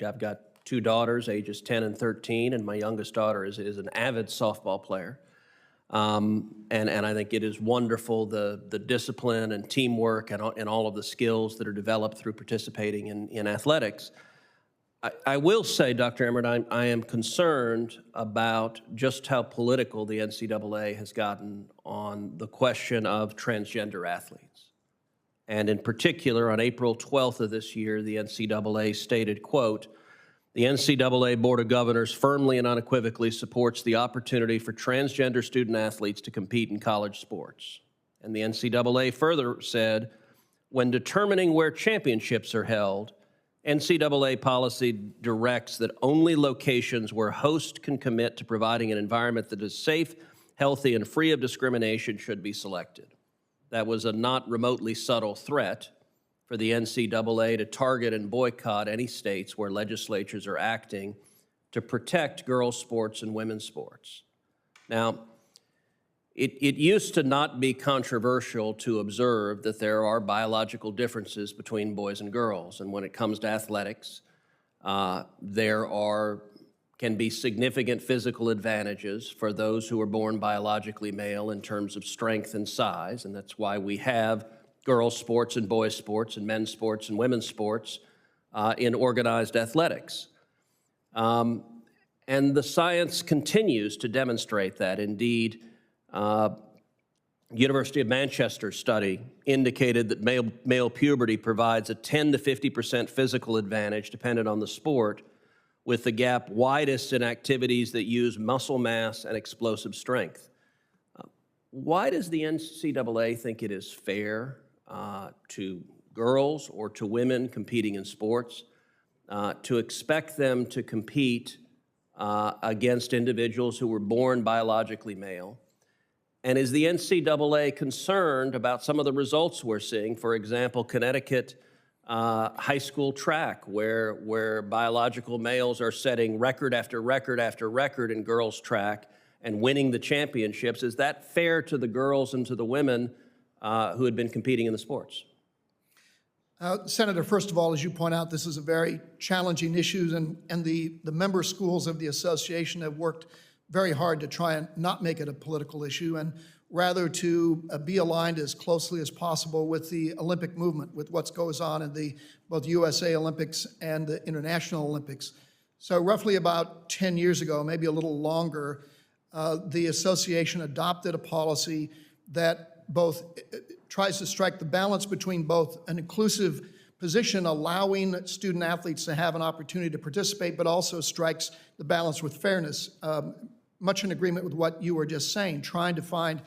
I've got two daughters, ages 10 and 13, and my youngest daughter is an avid softball player. And I think it is wonderful, the discipline and teamwork and all of the skills that are developed through participating in athletics. I will say, Dr. Emmert, I am concerned about just how political the NCAA has gotten on the question of transgender athletes. And in particular, on April 12th of this year, the NCAA stated, quote, "The NCAA Board of Governors firmly and unequivocally supports the opportunity for transgender student athletes to compete in college sports." And the NCAA further said, "When determining where championships are held, NCAA policy directs that only locations where hosts can commit to providing an environment that is safe, healthy, and free of discrimination should be selected." That was a not remotely subtle threat for the NCAA to target and boycott any states where legislatures are acting to protect girls' sports and women's sports. Now, it used to not be controversial to observe that there are biological differences between boys and girls, and when it comes to athletics, there can be significant physical advantages for those who are born biologically male in terms of strength and size, and that's why we have girls' sports and boys' sports and men's sports and women's sports in organized athletics. And the science continues to demonstrate that. Indeed, University of Manchester study indicated that male puberty provides a 10 to 50% physical advantage dependent on the sport, with the gap widest in activities that use muscle mass and explosive strength. Why does the NCAA think it is fair to girls or to women competing in sports to expect them to compete against individuals who were born biologically male? And is the NCAA concerned about some of the results we're seeing? For example, Connecticut high school track, where biological males are setting record after record after record in girls track and winning the championships. Is that fair to the girls and to the women who had been competing in the sports? Senator, first of all, as you point out, this is a very challenging issue, and the member schools of the association have worked very hard to try and not make it a political issue, and rather to be aligned as closely as possible with the Olympic movement, with what goes on in the both USA Olympics and the International Olympics. So roughly about 10 years ago, maybe a little longer, the association adopted a policy that both tries to strike the balance between both an inclusive position allowing student athletes to have an opportunity to participate, but also strikes the balance with fairness. Much in agreement with what you were just saying, trying to find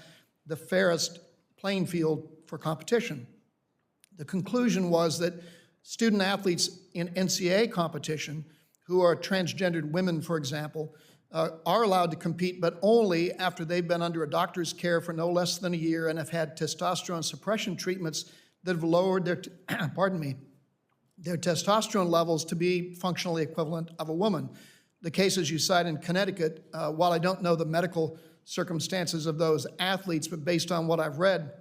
the fairest playing field for competition. The conclusion was that student athletes in NCAA competition who are transgendered women, for example, are allowed to compete, but only after they've been under a doctor's care for no less than a year and have had testosterone suppression treatments that have lowered their, their testosterone levels to be functionally equivalent of a woman. The cases you cite in Connecticut, while I don't know the medical circumstances of those athletes, but based on what I've read,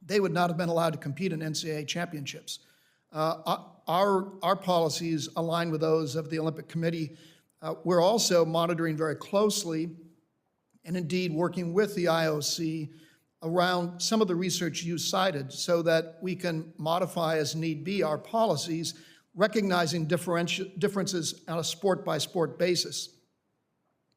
they would not have been allowed to compete in NCAA championships. Our policies align with those of the Olympic Committee. We're also monitoring very closely and indeed working with the IOC around some of the research you cited so that we can modify as need be our policies, recognizing differences on a sport-by-sport basis.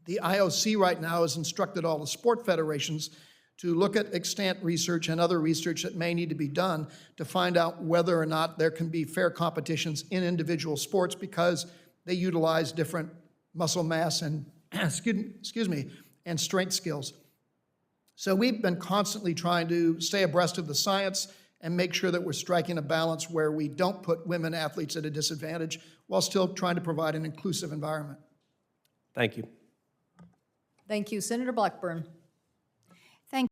The IOC right now has instructed all the sport federations to look at extant research and other research that may need to be done to find out whether or not there can be fair competitions in individual sports because they utilize different muscle mass and, and strength skills. So we've been constantly trying to stay abreast of the science and make sure that we're striking a balance where we don't put women athletes at a disadvantage while still trying to provide an inclusive environment. Thank you. Thank you. Senator Blackburn.